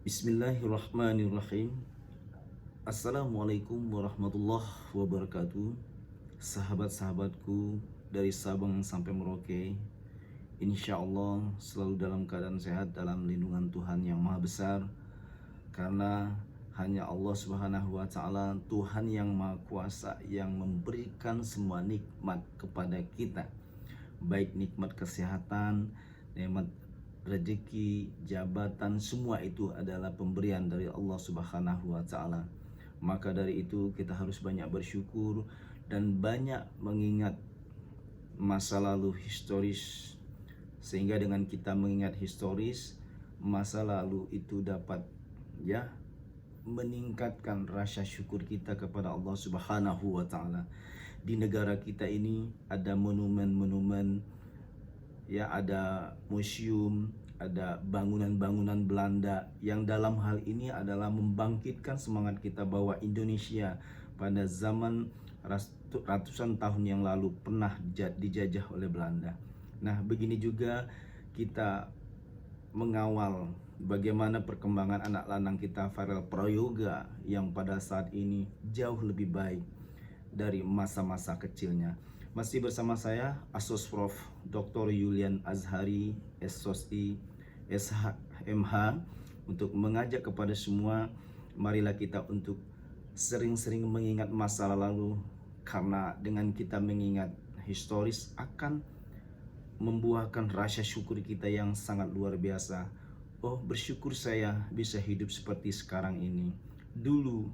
Bismillahirrahmanirrahim. Assalamualaikum warahmatullahi wabarakatuh. Sahabat-sahabatku dari Sabang sampai Merauke, insya Allah selalu dalam keadaan sehat dalam lindungan Tuhan yang Maha Besar. Karena hanya Allah Subhanahu wa Ta'ala, Tuhan yang Maha Kuasa, yang memberikan semua nikmat kepada kita, baik nikmat kesehatan, nikmat rezeki, jabatan, semua itu adalah pemberian dari Allah Subhanahu wa Ta'ala. Maka dari itu kita harus banyak bersyukur dan banyak mengingat masa lalu historis, sehingga dengan kita mengingat historis masa lalu itu dapat meningkatkan rasa syukur kita kepada Allah Subhanahu wa Ta'ala. Di negara kita ini ada monumen-monumen, ada museum, ada bangunan-bangunan Belanda yang dalam hal ini adalah membangkitkan semangat kita bahwa Indonesia pada zaman ratusan tahun yang lalu pernah dijajah oleh Belanda. Nah, begini juga kita mengawal bagaimana perkembangan anak lanang kita, Farel Prayoga, yang pada saat ini jauh lebih baik dari masa-masa kecilnya. Masih bersama saya Asos Prof. Dr. Yulian Azhari, SOSI, SHMH, untuk mengajak kepada semua, marilah kita untuk sering-sering mengingat masa lalu, karena dengan kita mengingat historis akan membuahkan rasa syukur kita yang sangat luar biasa. Oh, bersyukur saya bisa hidup seperti sekarang ini. Dulu,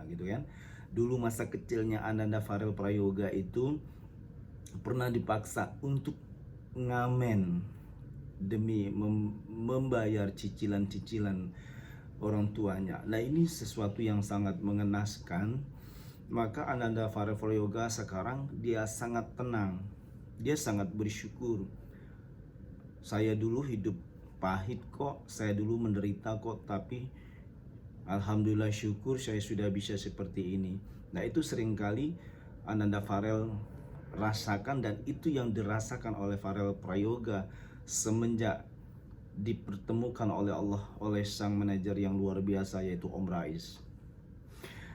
gitu kan. Dulu masa kecilnya Ananda Farel Prayoga itu pernah dipaksa untuk ngamen demi membayar cicilan-cicilan orang tuanya. Nah, ini sesuatu yang sangat mengenaskan. Maka Ananda Farel Prayoga sekarang dia sangat tenang, dia sangat bersyukur. Saya dulu hidup pahit kok, saya dulu menderita kok, tapi alhamdulillah syukur saya sudah bisa seperti ini. Nah, itu seringkali Ananda Farel rasakan, dan itu yang dirasakan oleh Farel Prayoga semenjak dipertemukan oleh Allah oleh sang manajer yang luar biasa, yaitu Om Rais.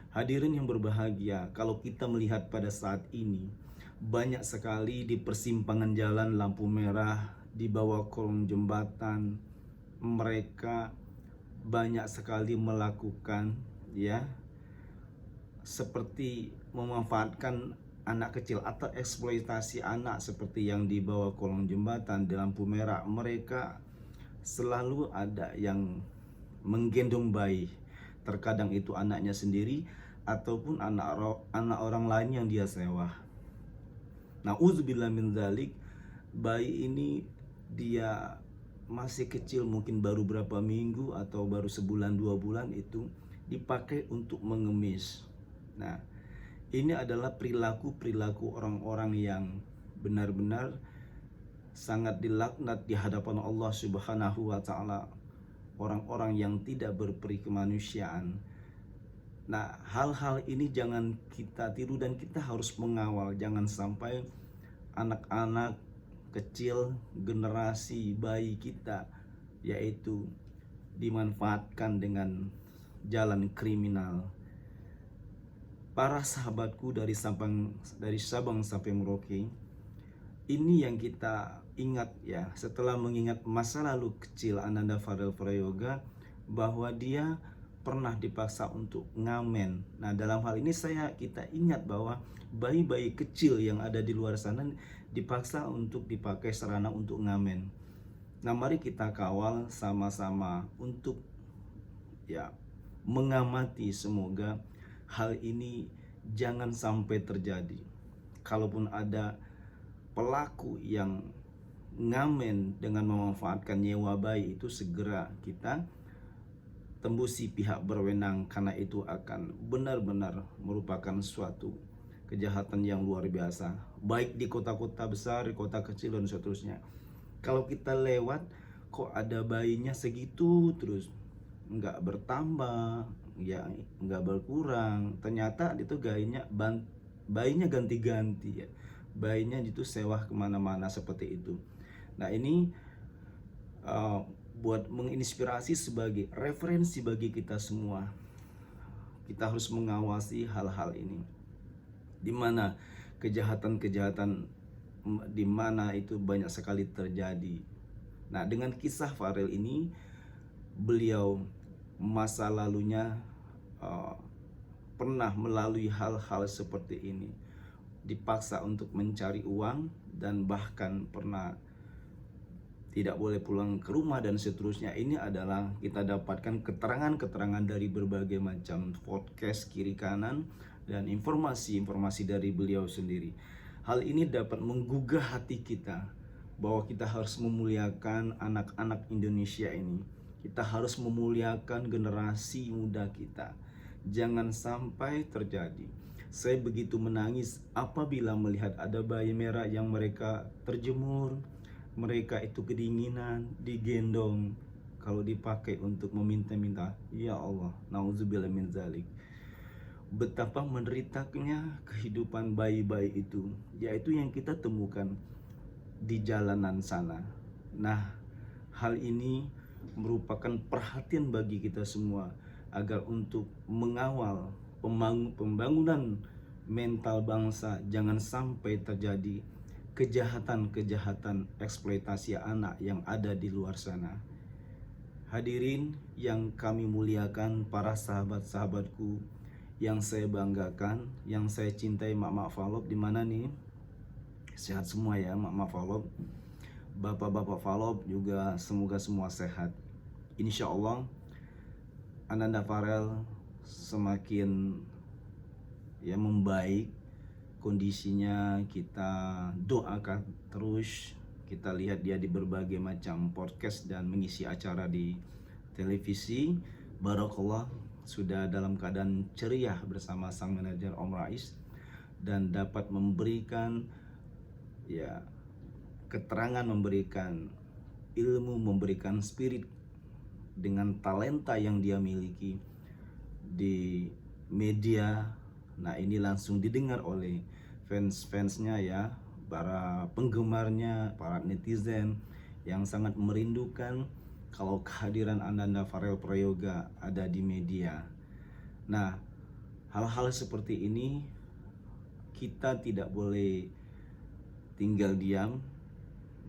Hadirin yang berbahagia, kalau kita melihat pada saat ini banyak sekali di persimpangan jalan lampu merah, di bawah kolong jembatan, mereka banyak sekali melakukan seperti memanfaatkan anak kecil atau eksploitasi anak, seperti yang di bawah kolong jembatan, di lampu merah. Mereka selalu ada yang menggendong bayi, terkadang itu anaknya sendiri ataupun anak orang lain yang dia sewa. Na'udzubillah min dzalik, bayi ini dia masih kecil, mungkin baru berapa minggu atau baru sebulan 2 bulan, itu dipakai untuk mengemis. Nah, ini adalah perilaku orang-orang yang benar-benar sangat dilaknat di hadapan Allah Subhanahu wa Ta'ala, orang-orang yang tidak berperi kemanusiaan. Nah, hal-hal ini jangan kita tiru dan kita harus mengawal, jangan sampai anak-anak kecil, generasi bayi kita, yaitu dimanfaatkan dengan jalan kriminal. Para sahabatku dari Sabang sampai Merauke, ini yang kita ingat setelah mengingat masa lalu kecil Ananda Farel Prayoga, bahwa dia pernah dipaksa untuk ngamen. Nah, dalam hal ini kita ingat bahwa bayi-bayi kecil yang ada di luar sana dipaksa untuk dipakai sarana untuk ngamen. Nah, mari kita kawal sama-sama untuk mengamati, semoga hal ini jangan sampai terjadi. Kalaupun ada pelaku yang ngamen dengan memanfaatkan nyewa bayi, itu segera kita tembusi pihak berwenang, karena itu akan benar-benar merupakan suatu kejahatan yang luar biasa, baik di kota-kota besar, di kota kecil, dan seterusnya. Kalau kita lewat kok ada bayinya segitu terus, nggak bertambah, nggak berkurang, ternyata itu bayinya ganti-ganti, bayinya itu sewa kemana-mana seperti itu. Nah, ini buat menginspirasi sebagai referensi bagi kita semua. Kita harus mengawasi hal-hal ini, di mana kejahatan-kejahatan di mana itu banyak sekali terjadi. Nah, dengan kisah Farel ini, beliau masa lalunya pernah melalui hal-hal seperti ini, dipaksa untuk mencari uang dan bahkan pernah tidak boleh pulang ke rumah dan seterusnya. Ini adalah kita dapatkan keterangan-keterangan dari berbagai macam podcast kiri kanan dan informasi-informasi dari beliau sendiri. Hal ini dapat menggugah hati kita bahwa kita harus memuliakan anak-anak Indonesia ini. Kita harus memuliakan generasi muda kita. Jangan sampai terjadi. Saya begitu menangis apabila melihat ada bayi merah yang mereka terjemur, mereka itu kedinginan, digendong, kalau dipakai untuk meminta-minta. Ya Allah, nauzubillah min zalik. Betapa menderitanya kehidupan bayi-bayi itu, yaitu yang kita temukan di jalanan sana. Nah, hal ini merupakan perhatian bagi kita semua agar untuk mengawal pembangunan mental bangsa, jangan sampai terjadi kejahatan-kejahatan eksploitasi anak yang ada di luar sana. Hadirin yang kami muliakan, para sahabat-sahabatku yang saya banggakan, yang saya cintai, mak-mak Falop di mana nih? Sehat semua ya mak-mak Falop. Bapak-bapak Falop juga semoga semua sehat. Insya Allah Ananda Farel semakin membaik kondisinya. Kita doakan terus. Kita lihat dia di berbagai macam podcast dan mengisi acara di televisi. Barakallah, sudah dalam keadaan ceria bersama sang manajer Om Rais dan dapat memberikan keterangan, memberikan ilmu, memberikan spirit dengan talenta yang dia miliki di media. Nah, ini langsung didengar oleh fans-fansnya ya, para penggemarnya, para netizen yang sangat merindukan kalau kehadiran Ananda Farel Prayoga ada di media. Nah, hal-hal seperti ini kita tidak boleh tinggal diam.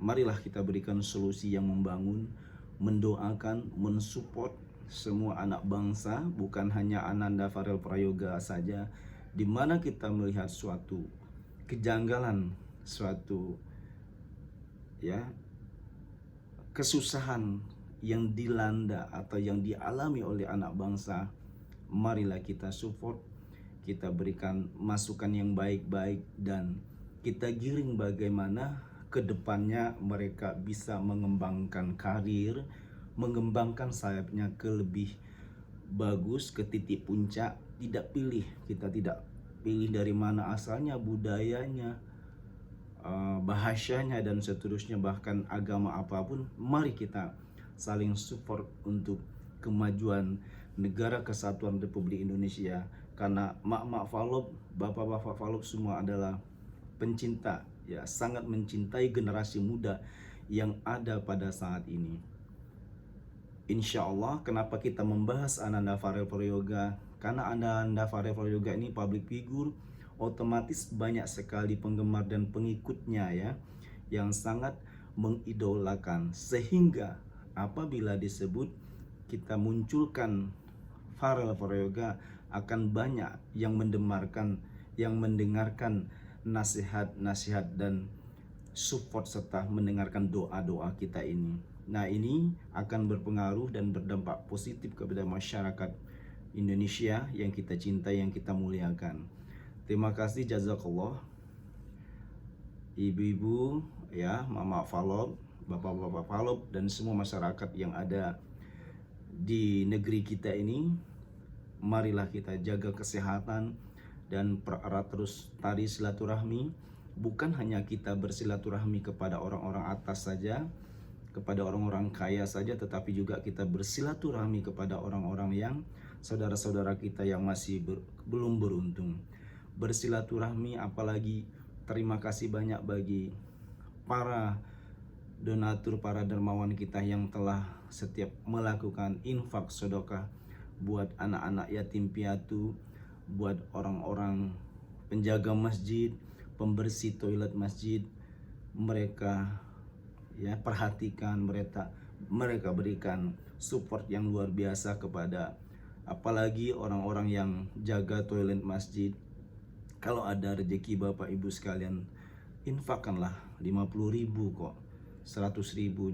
Marilah kita berikan solusi yang membangun, mendoakan, mensupport semua anak bangsa, bukan hanya Ananda Farel Prayoga saja. Di mana kita melihat suatu kejanggalan, suatu kesusahan yang dilanda atau yang dialami oleh anak bangsa, marilah kita support, kita berikan masukan yang baik-baik dan kita giring bagaimana kedepannya mereka bisa mengembangkan karir, mengembangkan sayapnya ke lebih bagus, ke titik puncak. Kita tidak pilih dari mana asalnya, budayanya, bahasanya dan seterusnya, bahkan agama apapun. Mari kita saling support untuk kemajuan negara kesatuan Republik Indonesia, karena mak-mak Falop, bapak-bapak Falop semua adalah pencinta, sangat mencintai generasi muda yang ada pada saat ini. Insya Allah, kenapa kita membahas Ananda Farel Prayoga? Karena Ananda Farel Prayoga ini public figure, otomatis banyak sekali penggemar dan pengikutnya yang sangat mengidolakan. Sehingga apabila disebut kita munculkan Farel Prayoga, akan banyak yang mendengarkan nasihat-nasihat dan support serta mendengarkan doa-doa kita ini. Nah, ini akan berpengaruh dan berdampak positif kepada masyarakat Indonesia yang kita cintai, yang kita muliakan. Terima kasih, jazakallah ibu-ibu mama Falop, bapak-bapak Falop dan semua masyarakat yang ada di negeri kita ini. Marilah kita jaga kesehatan dan pererat terus tali silaturahmi. Bukan hanya kita bersilaturahmi kepada orang-orang atas saja, kepada orang-orang kaya saja, tetapi juga kita bersilaturahmi kepada orang-orang yang saudara-saudara kita yang masih belum beruntung. Bersilaturahmi, apalagi terima kasih banyak bagi para donatur, para dermawan kita yang telah setiap melakukan infak sedekah buat anak-anak yatim piatu, buat orang-orang penjaga masjid, pembersih toilet masjid, mereka ya perhatikan, mereka berikan support yang luar biasa kepada apalagi orang-orang yang jaga toilet masjid. Kalau ada rezeki Bapak Ibu sekalian, infakkanlah 50.000 kok, 100.000